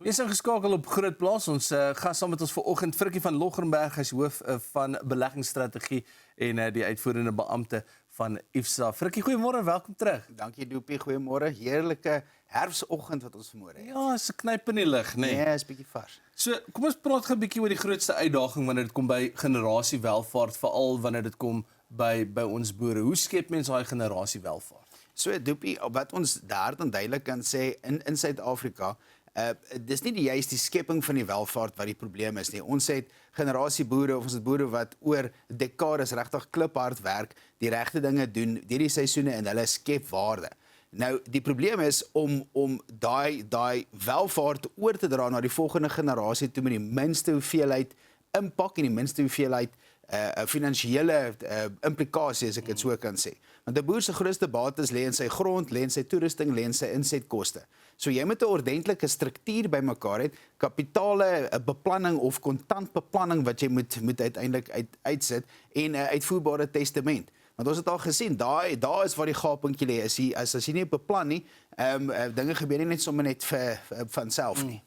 Jy is ingeskakel op Groot Plaas. Ons gas saam met ons vanoggend Frikkie van Loggerenberg, hy's hoof van beleggingsstrategie en die uitvoerende beampte van IFSA. Frikkie, goeiemôre, welkom terug. Dankie Doopie, goeiemôre. Heerlike herfsoggend wat ons vanmôre het. Ja, is 'n knyp in die lug, né? Nee, is bietjie vars. So, kom ons praat gou 'n bietjie oor die grootste uitdaging wanneer dit kom by generasiewelvaart, veral wanneer dit kom by ons boere. Hoe skep mens daai generasiewelvaart? So Doopie, wat ons hard en duidelik kan sê in Suid-Afrika, dis nie juist die skepping van die welvaart wat die probleem is nie. Ons het generasieboere of ons het boere wat oor dekades regtig kliphard werk, die regte dinge doen deur die seisoene en hulle skep waarde. Nou, die probleem is om daai welvaart oor te dra na die volgende generasie toe met die minste hoeveelheid impak en die minste hoeveelheid finansiële implikasie, as ek dit so kan sê. Want 'n boer se grootste bates lê in sy grond, lê in sy toerusting, lê in sy insetkoste. So jy moet 'n ordentlike struktuur bymekaar hê, kapitale beplanning of kontantbeplanning wat jy moet uiteindelik uitsit en 'n uitvoerbare testament. Want ons het al gesien, daar is waar die gapentjie lê. As jy nie beplan nie, dinge gebeur nie net sommer net van self nie.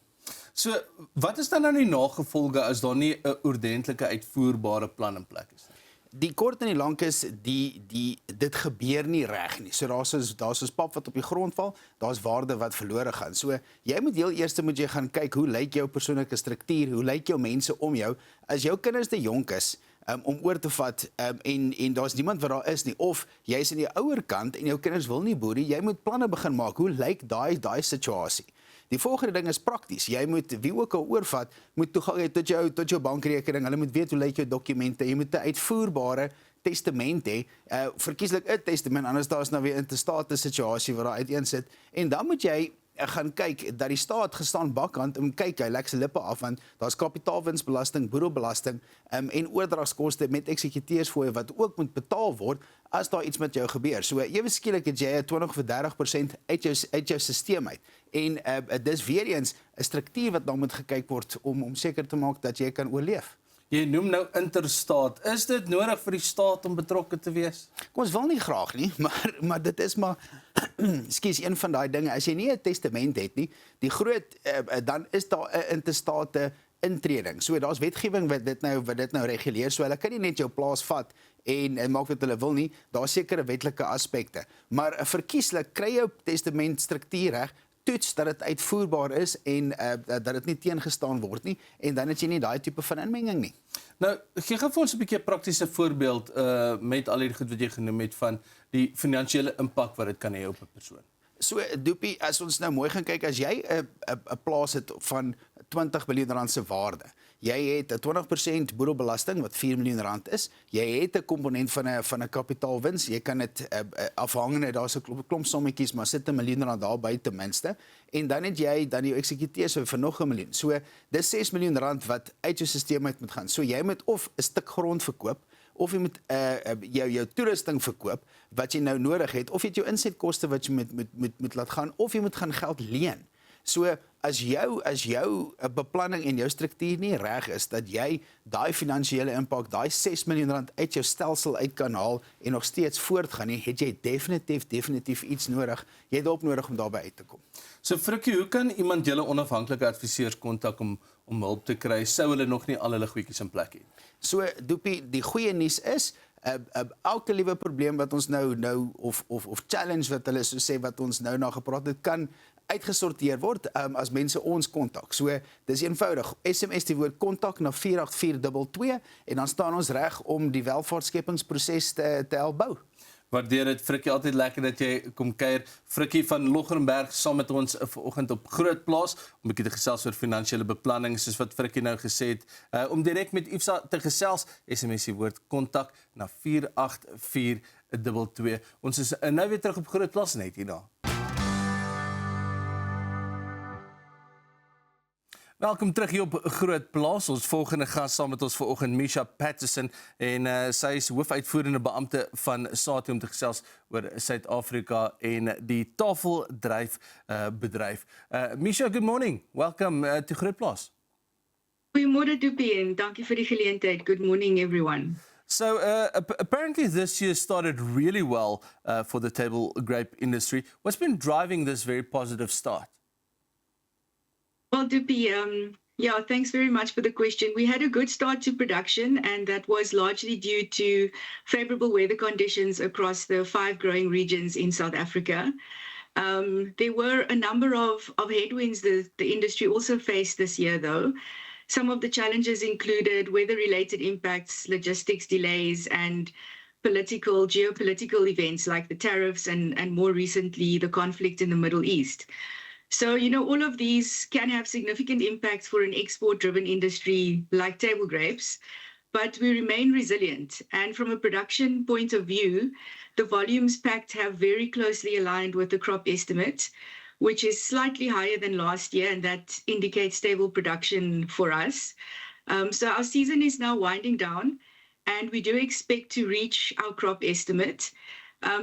So, wat is dan nou die nagevolge as daar nie 'n ordentlike uitvoerbare plan in plek is nie? Die kort en die lank is, dit gebeur nie reg nie. So daar's 'n pap wat op die grond val, daar's waarde wat verlore gaan. So jy moet heel eers gaan kyk, hoe lyk jou persoonlike struktuur, hoe lyk jou mense om jou? As jou kinders te jonk is om oor te vat en daar's niemand wat daar is nie, of jy's in die ouer kant en jou kinders wil nie boer nie, jy moet planne begin maak. Hoe lyk daai situasie? Die volgende ding is prakties. Jy moet, wie ook al oorvat, moet toegang hê tot jou bankrekening. Hulle moet weet hoe lyk jou dokumente. Jy moet 'n uitvoerbare testament hê. Verkieslik 'n testament, anders daar's nou weer 'n intestate situasie wat daar uiteen sit. En dan moet jy gaan kyk dat die staat gestaan bakkant en kyk, hy lek sy lippe af, want daar's kapitaalwinsbelasting, boedelbelasting en oordragskoste met eksekuteursfooie wat ook moet betaal word as daar iets met jou gebeur. So ewe skielik het jy 20 of 30% uit jou stelsel uit. En dis weer eens 'n struktuur wat dan moet gekyk word om seker te maak dat jy kan oorleef. Jy noem nou interstaat. Is dit nodig vir die staat om betrokke te wees? Ons wil nie graag nie, maar dit is maar skus, een van daai dinge. As jy nie 'n testament het nie, die groot dan is daar 'n interstate intreding. So daar's wetgewing wat dit nou reguleer. So hulle kan nie net jou plaas vat en maak wat hulle wil nie. Daar's sekere wetlike aspekte. Maar verkieslik kry jou testament struktuur reg, toets dat dit uitvoerbaar is en dat dit nie teengestaan word nie, en dan het jy nie daai tipe van inmenging nie. Nou, gee gou vir ons 'n bietjie 'n praktiese voorbeeld met al die goed wat jy genoem het van die finansiële impak wat dit kan hê op 'n persoon. So Doopie, as ons nou mooi gaan kyk, as jy 'n plaas het van 20 miljoen rand se waarde, jy het 'n 20% boedelbelasting wat 4 miljoen rand is, jy het 'n komponent van 'n kapitaalwins, jy kan dit afhangende, daar's 'n klomp sommetjies, maar sit 'n miljoen rand daarby ten minste, en dan het jy dan jou eksekuteurs vir nog 1 miljoen. So dis 6 miljoen rand wat uit jou stelsel uit moet gaan. So jy moet of 'n stuk grond verkoop, of jy moet jou toerusting verkoop wat jy nou nodig het, of jy het jou insetkoste wat jy moet laat gaan, of jy moet gaan geld leen. So as jou beplanning en jou struktuur nie reg is dat jy daai finansiële impak, daai 6 miljoen rand uit jou stelsel uit kan haal en nog steeds voortgaan nie, het jy definitief iets nodig. Jy het hulp nodig om daarby uit te kom. So Frikkie, hoe kan iemand julle onafhanklike adviseurs kontak om hulp te kry, sou hulle nog nie al hulle goedjies in plek het? So Doopie, die goeie nuus is, elke liewe probleem wat ons nou of challenge wat hulle so sê wat ons nou na gepraat het, kan uitgesorteer word as mense ons kontak. So dis eenvoudig. SMS die woord kontak na 48422 en dan staan ons reg om die welvaartskepingsproses te help bou. Waardeer dit, Frikkie, altyd lekker dat jy kom kuier. Frikkie van Loggerenberg saam met ons vanoggend op Groot Plaas om 'n bietjie te gesels oor finansiële beplanning, soos wat Frikkie nou gesê het. Om direk met IFSA te gesels, SMS die woord kontak na 48422. Ons is nou weer terug op Groot Plaas net hierna. Welkom terug hier op Groot Plaas. Ons volgende gas saam met ons vanoggend, Misha Patterson, en sy is hoofuitvoerende beampte van SATU om te gesels oor Suid-Afrika en die tafeldryfbedryf. Misha, good morning. Welcome to Groot Plaas. Goeiemôre Doopie en dankie vir die geleentheid. Good morning everyone. So apparently this year started really well for the table grape industry. What's been driving this very positive start? Well, Dupi, yeah, thanks very much for the question. We had a good start to production, and that was largely due to favorable weather conditions across the 5 growing regions in South Africa. There were a number of headwinds that the industry also faced this year, though. Some of the challenges included weather-related impacts, logistics delays, and geopolitical events like the tariffs and more recently, the conflict in the Middle East. So, all of these can have significant impacts for an export-driven industry like table grapes, but we remain resilient. And from a production point of view, the volumes packed have very closely aligned with the crop estimate, which is slightly higher than last year, and that indicates stable production for us. So our season is now winding down, and we do expect to reach our crop estimate.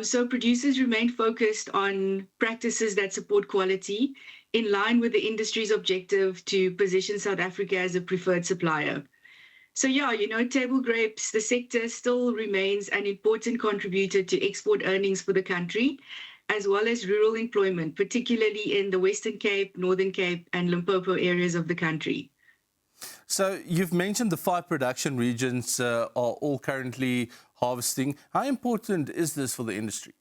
So producers remain focused on practices that support quality in line with the industry's objective to position South Africa as a preferred supplier. So yeah, table grapes, the sector still remains an important contributor to export earnings for the country, as well as rural employment, particularly in the Western Cape, Northern Cape, and Limpopo areas of the country. So you've mentioned the 5 production regions are all currently harvesting. How important is this for the industry?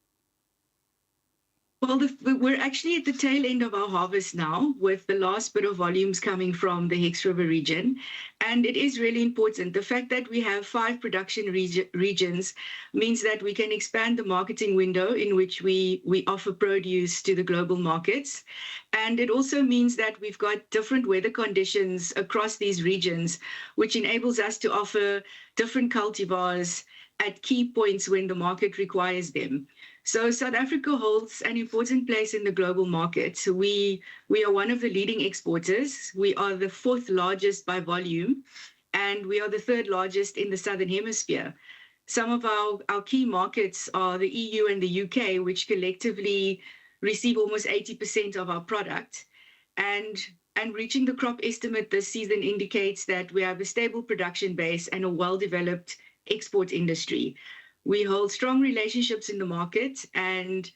Well, we're actually at the tail end of our harvest now, with the last bit of volumes coming from the Hex River region. And it is really important. The fact that we have 5 production regions means that we can expand the marketing window in which we offer produce to the global markets. And it also means that we've got different weather conditions across these regions, which enables us to offer different cultivars at key points when the market requires them. So South Africa holds an important place in the global market. So we are one of the leading exporters. We are the 4th largest by volume, and we are the 3rd largest in the Southern Hemisphere. Some of our key markets are the EU and the UK, which collectively receive almost 80% of our product. And reaching the crop estimate this season indicates that we have a stable production base and a well-developed export industry. We hold strong relationships in the market, and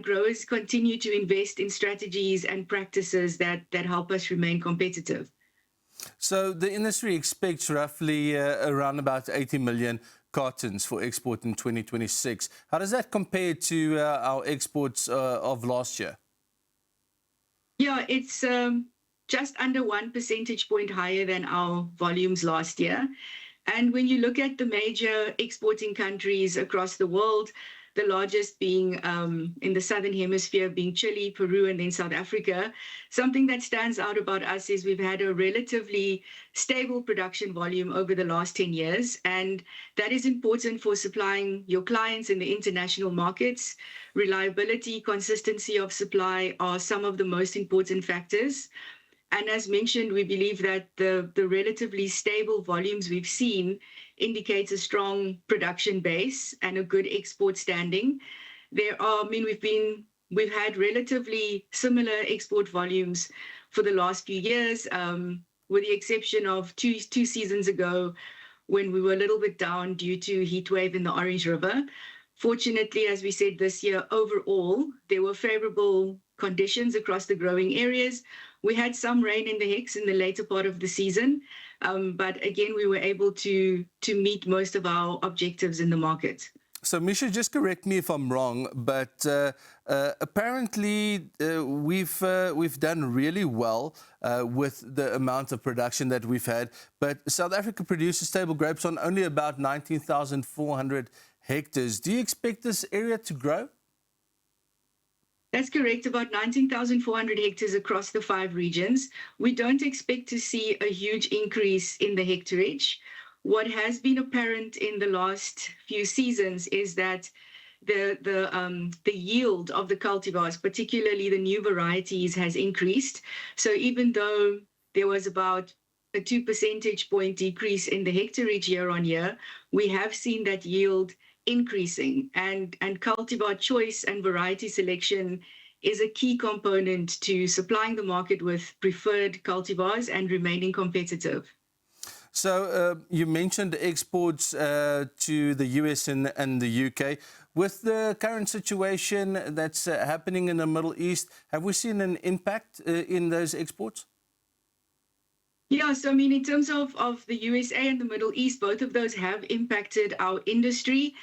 growers continue to invest in strategies and practices that help us remain competitive. So the industry expects roughly around about 80 million cartons for export in 2026. How does that compare to our exports of last year? Yeah, it's just under 1 percentage point higher than our volumes last year. And when you look at the major exporting countries across the world, the largest being in the Southern Hemisphere being Chile, Peru, and then South Africa, something that stands out about us is we've had a relatively stable production volume over the last 10 years. And that is important for supplying your clients in the international markets. Reliability, consistency of supply are some of the most important factors. And as mentioned, we believe that the relatively stable volumes we've seen indicates a strong production base and a good export standing. We've had relatively similar export volumes for the last few years, with the exception of two seasons ago when we were a little bit down due to heat wave in the Orange River. Fortunately, as we said this year, overall, there were favorable conditions across the growing areas. We had some rain in the Hex in the later part of the season, but again, we were able to meet most of our objectives in the market. So, Misha, just correct me if I'm wrong, but apparently we've done really well with the amount of production that we've had. But South Africa produces table grapes on only about 19,400 hectares. Do you expect this area to grow? That's correct, about 19,400 hectares across the 5 regions. We don't expect to see a huge increase in the hectareage. What has been apparent in the last few seasons is that the yield of the cultivars, particularly the new varieties, has increased. So even though there was about a 2 percentage point decrease in the hectareage year on year, we have seen that yield increasing, and cultivar choice and variety selection is a key component to supplying the market with preferred cultivars and remaining competitive. So you mentioned exports to the US and the UK. With the current situation that's happening in the Middle East, have we seen an impact in those exports? Yeah, so I mean, in terms of the USA and the Middle East, both of those have impacted our industry.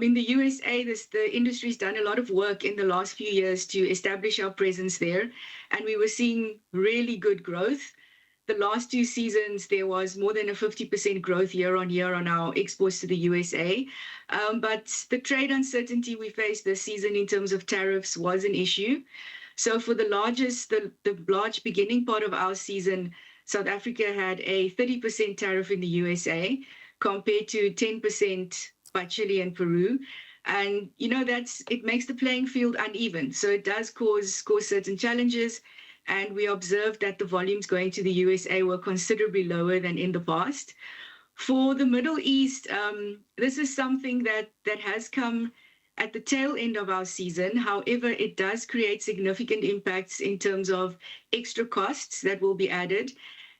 In the USA, the industry's done a lot of work in the last few years to establish our presence there, and we were seeing really good growth. The last 2 seasons, there was more than a 50% growth year on year on our exports to the USA. But the trade uncertainty we faced this season in terms of tariffs was an issue. So for the large beginning part of our season, South Africa had a 30% tariff in the USA compared to 10% by Chile and Peru. And, you know, it makes the playing field uneven. So it does cause certain challenges. And we observed that the volumes going to the USA were considerably lower than in the past. For the Middle East, this is something that has come at the tail end of our season. However, it does create significant impacts in terms of extra costs that will be added.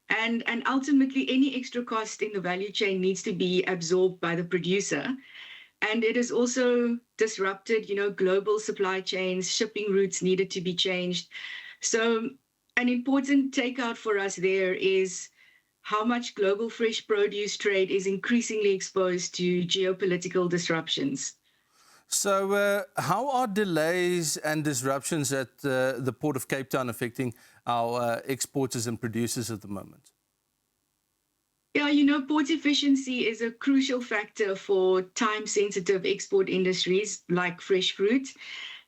And ultimately, any extra cost in the value chain needs to be absorbed by the producer. And it has also disrupted, you know, global supply chains, shipping routes needed to be changed. So an important takeout for us there is how much global fresh produce trade is increasingly exposed to geopolitical disruptions. So how are delays and disruptions at the Port of Cape Town affecting our exporters and producers at the moment? Yeah, you know, port efficiency is a crucial factor for time-sensitive export industries like fresh fruit.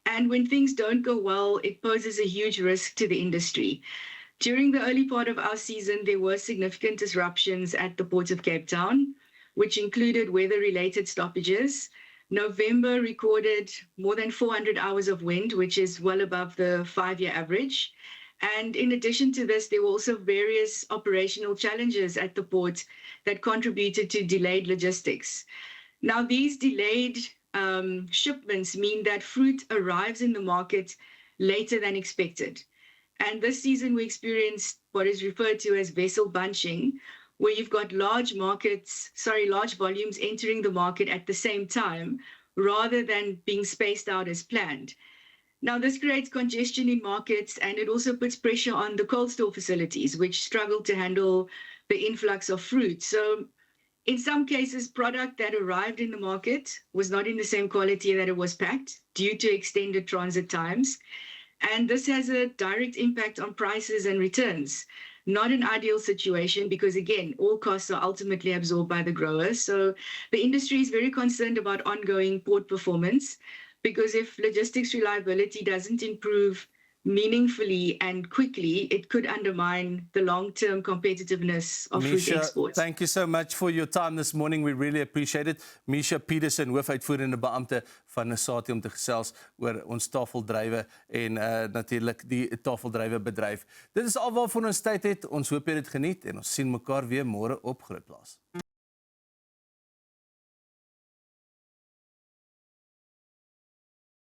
And when things don't go well, it poses a huge risk to the industry. During the early part of our season, there were significant disruptions at the Port of Cape Town, which included weather-related stoppages. November recorded more than 400 hours of wind, which is well above the 5-year average. And in addition to this, there were also various operational challenges at the port that contributed to delayed logistics. Now, these delayed shipments mean that fruit arrives in the market later than expected. And this season, we experienced what is referred to as vessel bunching, where you've got large volumes entering the market at the same time, rather than being spaced out as planned. Now, this creates congestion in markets, and it also puts pressure on the cold store facilities, which struggle to handle the influx of fruit. So in some cases, product that arrived in the market was not in the same quality that it was packed due to extended transit times. And this has a direct impact on prices and returns. Not an ideal situation because, again, all costs are ultimately absorbed by the growers. So the industry is very concerned about ongoing port performance because if logistics reliability doesn't improve meaningfully and quickly, it could undermine the long-term competitiveness of fruit exports. Thank you so much for your time this morning. We really appreciate it. Misha Petersen, hoofuitvoerende beampte van Nesati om te gesels oor ons tafeldrywe en natuurlik die tafeldrywebedryf. Dit is al waarvoor ons tyd het. Ons hoop jy het geniet en ons sien mekaar weer môre op Grootplaas.